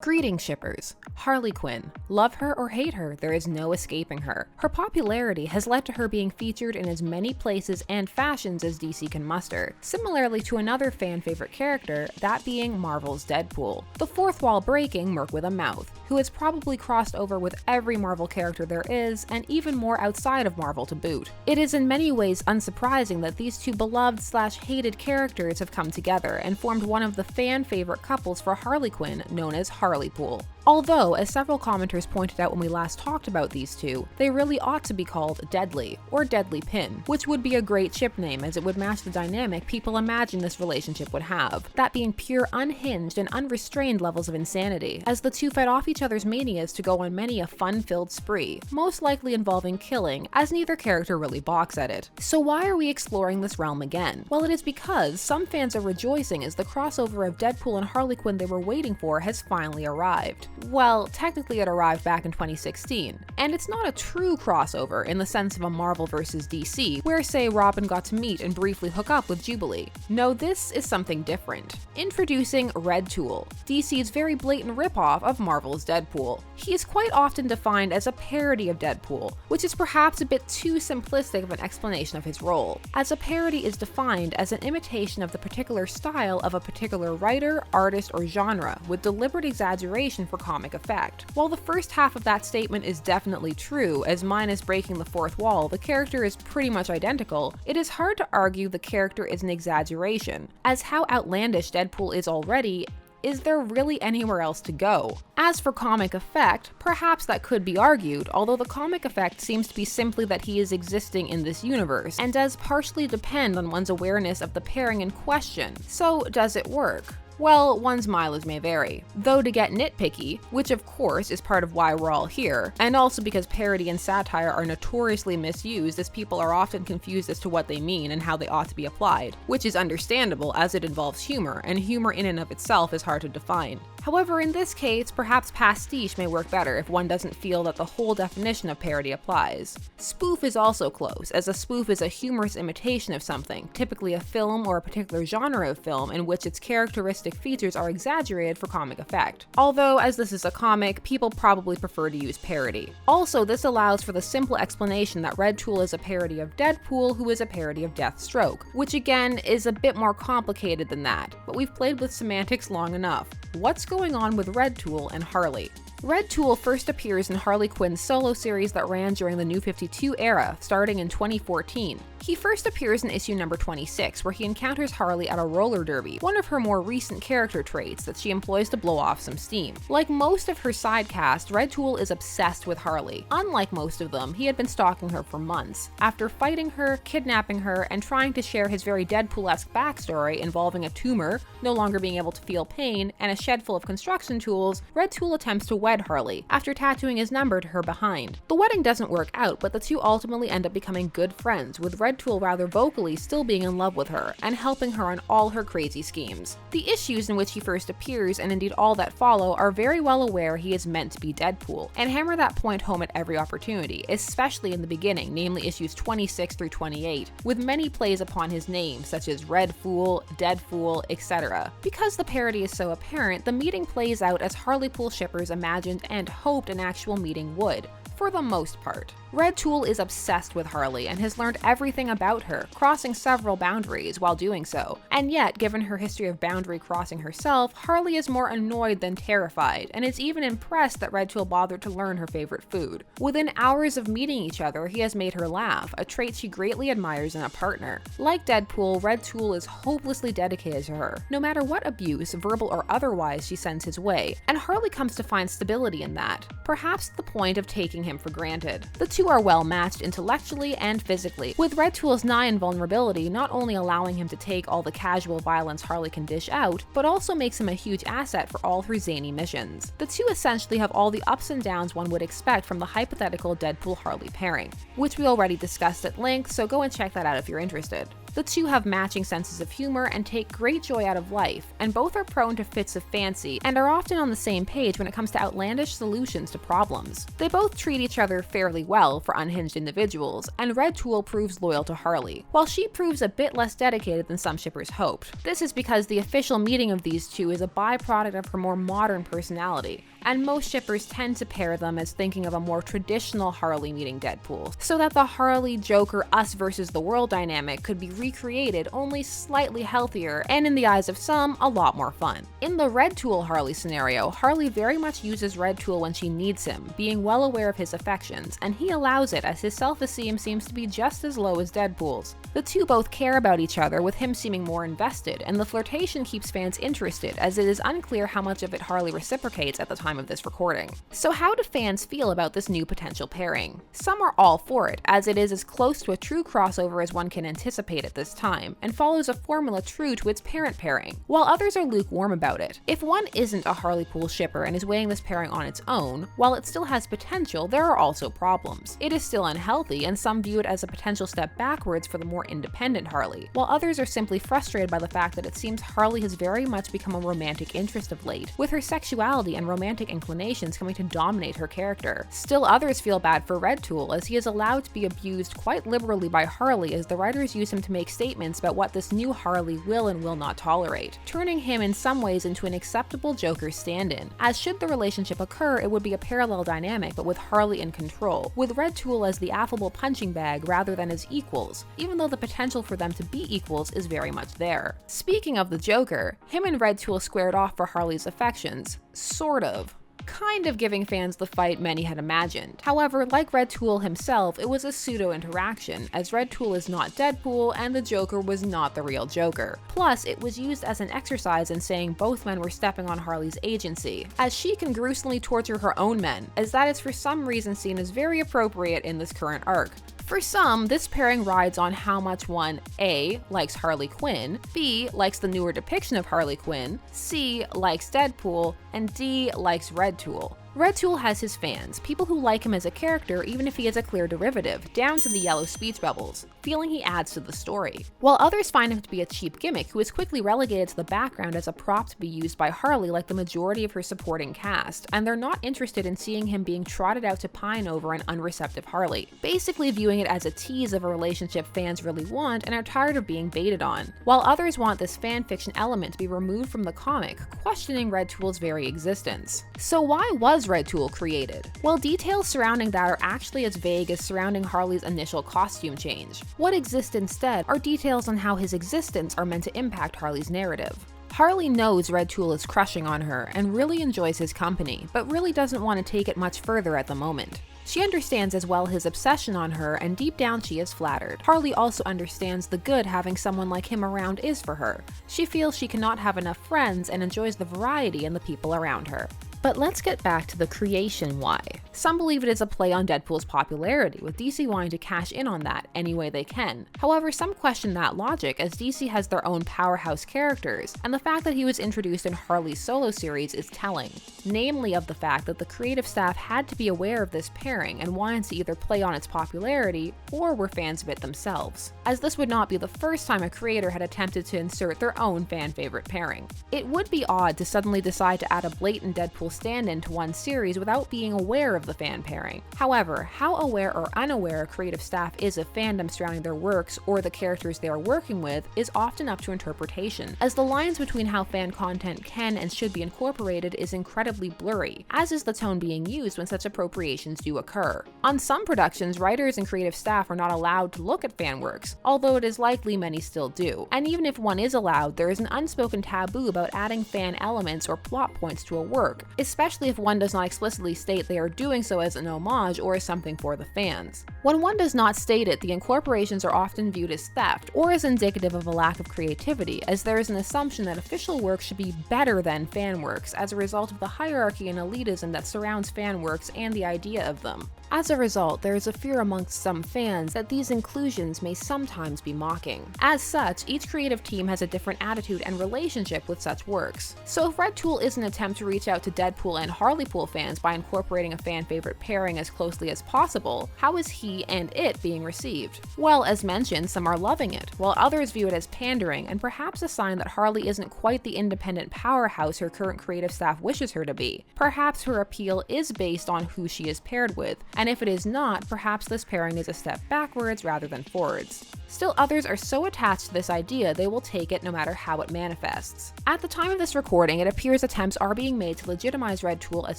Greetings, shippers. Harley Quinn. Love her or hate her, there is no escaping her. Her popularity has led to her being featured in as many places and fashions as DC can muster, similarly to another fan favorite character, that being Marvel's Deadpool, the fourth wall breaking merc with a mouth, who has probably crossed over with every Marvel character there is, and even more outside of Marvel to boot. It is in many ways unsurprising that these two beloved/hated characters have come together and formed one of the fan favorite couples for Harley Quinn, known as Harleypool. Although, as several commenters pointed out when we last talked about these two, they really ought to be called Deadly, or Deadly Pin, which would be a great ship name as it would match the dynamic people imagine this relationship would have, that being pure unhinged and unrestrained levels of insanity, as the two fight off each other's manias to go on many a fun-filled spree, most likely involving killing, as neither character really balks at it. So why are we exploring this realm again? Well, it is because some fans are rejoicing as the crossover of Deadpool and Harley Quinn they were waiting for has finally arrived. Well, technically it arrived back in 2016, and it's not a true crossover in the sense of a Marvel vs. DC, where say Robin got to meet and briefly hook up with Jubilee. No, this is something different. Introducing Red Tool, DC's very blatant ripoff of Marvel's Deadpool. He is quite often defined as a parody of Deadpool, which is perhaps a bit too simplistic of an explanation of his role, as a parody is defined as an imitation of the particular style of a particular writer, artist, or genre, with deliberate exaggeration for comic effect. While the first half of that statement is definitely true, as minus breaking the fourth wall, the character is pretty much identical, it is hard to argue the character is an exaggeration, as how outlandish Deadpool is already, is there really anywhere else to go? As for comic effect, perhaps that could be argued, although the comic effect seems to be simply that he is existing in this universe, and does partially depend on one's awareness of the pairing in question. So, does it work? Well, one's mileage may vary. Though to get nitpicky, which of course is part of why we're all here, and also because parody and satire are notoriously misused as people are often confused as to what they mean and how they ought to be applied, which is understandable as it involves humor, and humor in and of itself is hard to define. However, in this case, perhaps pastiche may work better if one doesn't feel that the whole definition of parody applies. Spoof is also close, as a spoof is a humorous imitation of something, typically a film or a particular genre of film in which its characteristic features are exaggerated for comic effect. Although, as this is a comic, people probably prefer to use parody. Also, this allows for the simple explanation that Red Tool is a parody of Deadpool, who is a parody of Deathstroke, which again is a bit more complicated than that, but we've played with semantics long enough. What's going on with Red Tool and Harley? Red Tool first appears in Harley Quinn's solo series that ran during the New 52 era, starting in 2014. He first appears in issue number 26, where he encounters Harley at a roller derby, one of her more recent character traits that she employs to blow off some steam. Like most of her side cast, Red Tool is obsessed with Harley. Unlike most of them, he had been stalking her for months. After fighting her, kidnapping her, and trying to share his very Deadpool-esque backstory involving a tumor, no longer being able to feel pain, and a shed full of construction tools, Red Tool attempts to wed Harley, after tattooing his number to her behind. The wedding doesn't work out, but the two ultimately end up becoming good friends, with Red Tool rather vocally still being in love with her, and helping her on all her crazy schemes. The issues in which he first appears, and indeed all that follow, are very well aware he is meant to be Deadpool, and hammer that point home at every opportunity, especially in the beginning, namely issues 26 through 28, with many plays upon his name, such as Red Fool, Dead Fool, etc. Because the parody is so apparent, the meeting plays out as Harleypool shippers imagined and hoped an actual meeting would, for the most part. Red Tool is obsessed with Harley and has learned everything about her, crossing several boundaries while doing so. And yet, given her history of boundary crossing herself, Harley is more annoyed than terrified, and is even impressed that Red Tool bothered to learn her favorite food. Within hours of meeting each other, he has made her laugh, a trait she greatly admires in a partner. Like Deadpool, Red Tool is hopelessly dedicated to her, no matter what abuse, verbal or otherwise, she sends his way, and Harley comes to find stability in that, perhaps the point of taking him for granted. The two are well matched intellectually and physically, with Red Tool's nigh invulnerability not only allowing him to take all the casual violence Harley can dish out, but also makes him a huge asset for all her zany missions. The two essentially have all the ups and downs one would expect from the hypothetical Deadpool-Harley pairing, which we already discussed at length, so go and check that out if you're interested. The two have matching senses of humor and take great joy out of life, and both are prone to fits of fancy and are often on the same page when it comes to outlandish solutions to problems. They both treat each other fairly well for unhinged individuals, and Red Tool proves loyal to Harley, while she proves a bit less dedicated than some shippers hoped. This is because the official meeting of these two is a byproduct of her more modern personality, and most shippers tend to pair them as thinking of a more traditional Harley meeting Deadpool, so that the Harley Joker us versus the world dynamic could be recreated, only slightly healthier, and in the eyes of some, a lot more fun. In the Red Tool Harley scenario, Harley very much uses Red Tool when she needs him, being well aware of his affections, and he allows it as his self-esteem seems to be just as low as Deadpool's. The two both care about each other, with him seeming more invested, and the flirtation keeps fans interested, as it is unclear how much of it Harley reciprocates at the time of this recording. So how do fans feel about this new potential pairing? Some are all for it, as it is as close to a true crossover as one can anticipate at this time, and follows a formula true to its parent pairing, while others are lukewarm about it. If one isn't a Harleypool shipper and is weighing this pairing on its own, while it still has potential, there are also problems. It is still unhealthy, and some view it as a potential step backwards for the more independent Harley, while others are simply frustrated by the fact that it seems Harley has very much become a romantic interest of late, with her sexuality and romantic inclinations coming to dominate her character. Still others feel bad for Red Tool, as he is allowed to be abused quite liberally by Harley, as the writers use him to make statements about what this new Harley will and will not tolerate, turning him in some ways into an acceptable Joker stand-in. As should the relationship occur, it would be a parallel dynamic, but with Harley in control, with Red Tool as the affable punching bag rather than as equals, even though the potential for them to be equals is very much there. Speaking of the Joker, him and Red Tool squared off for Harley's affections, sort of. Kind of giving fans the fight many had imagined. However, like Red Tool himself, it was a pseudo-interaction, as Red Tool is not Deadpool and the Joker was not the real Joker. Plus, it was used as an exercise in saying both men were stepping on Harley's agency, as she can gruesomely torture her own men, as that is for some reason seen as very appropriate in this current arc. For some, this pairing rides on how much one A. likes Harley Quinn, B. likes the newer depiction of Harley Quinn, C. likes Deadpool, and D. likes Red Tool. Red Tool has his fans, people who like him as a character even if he is a clear derivative, down to the yellow speech bubbles, feeling he adds to the story. While others find him to be a cheap gimmick who is quickly relegated to the background as a prop to be used by Harley like the majority of her supporting cast, and they're not interested in seeing him being trotted out to pine over an unreceptive Harley, basically viewing it as a tease of a relationship fans really want and are tired of being baited on. While others want this fanfiction element to be removed from the comic, questioning Red Tool's very existence. So why was Red Tool created? Well, details surrounding that are actually as vague as surrounding Harley's initial costume change. What exists instead are details on how his existence are meant to impact Harley's narrative. Harley knows Red Tool is crushing on her and really enjoys his company, but really doesn't want to take it much further at the moment. She understands as well his obsession on her, and deep down she is flattered. Harley also understands the good having someone like him around is for her. She feels she cannot have enough friends and enjoys the variety in the people around her. But let's get back to the creation why. Some believe it is a play on Deadpool's popularity, with DC wanting to cash in on that any way they can. However, some question that logic, as DC has their own powerhouse characters, and the fact that he was introduced in Harley's solo series is telling, namely of the fact that the creative staff had to be aware of this pairing and wanted to either play on its popularity or were fans of it themselves, as this would not be the first time a creator had attempted to insert their own fan favorite pairing. It would be odd to suddenly decide to add a blatant Deadpool stand-in to one series without being aware of the fan pairing. However, how aware or unaware a creative staff is of fandom surrounding their works or the characters they are working with is often up to interpretation, as the lines between how fan content can and should be incorporated is incredibly blurry, as is the tone being used when such appropriations do occur. On some productions, writers and creative staff are not allowed to look at fan works, although it is likely many still do. And even if one is allowed, there is an unspoken taboo about adding fan elements or plot points to a work, especially if one does not explicitly state they are doing so as an homage or as something for the fans. When one does not state it, the incorporations are often viewed as theft or as indicative of a lack of creativity, as there is an assumption that official works should be better than fan works as a result of the hierarchy and elitism that surrounds fan works and the idea of them. As a result, there is a fear amongst some fans that these inclusions may sometimes be mocking. As such, each creative team has a different attitude and relationship with such works. So if Red Tool is an attempt to reach out to Deadpool and Harleypool fans by incorporating a fan favorite pairing as closely as possible, how is he and it being received? Well, as mentioned, some are loving it, while others view it as pandering and perhaps a sign that Harley isn't quite the independent powerhouse her current creative staff wishes her to be. Perhaps her appeal is based on who she is paired with, and if it is not, perhaps this pairing is a step backwards rather than forwards. Still, others are so attached to this idea they will take it no matter how it manifests. At the time of this recording, it appears attempts are being made to legitimize Red Tool as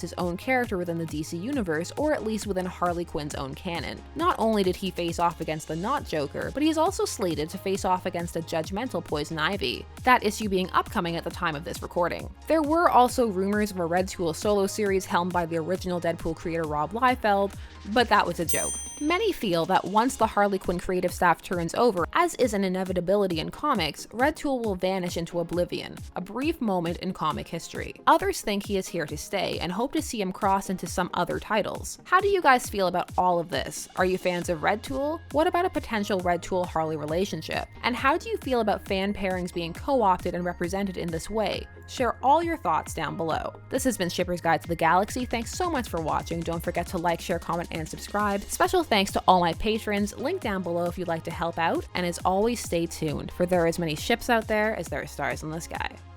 his own character within the DC universe, or at least within Harley Quinn's own canon. Not only did he face off against the not Joker, but he is also slated to face off against a judgmental Poison Ivy, that issue being upcoming at the time of this recording. There were also rumors of a Red Tool solo series helmed by the original Deadpool creator Rob Liefeld, but that was a joke. Many feel that once the Harley Quinn creative staff turns over, as is an inevitability in comics, Red Tool will vanish into oblivion, a brief moment in comic history. Others think he is here to stay and hope to see him cross into some other titles. How do you guys feel about all of this? Are you fans of Red Tool? What about a potential Red Tool-Harley relationship? And how do you feel about fan pairings being co-opted and represented in this way? Share all your thoughts down below. This has been Shipper's Guide to the Galaxy. Thanks so much for watching. Don't forget to like, share, comment, and subscribe. Special thanks to all my patrons. Link down below if you'd like to help out. And as always, stay tuned, for there are as many ships out there as there are stars in the sky.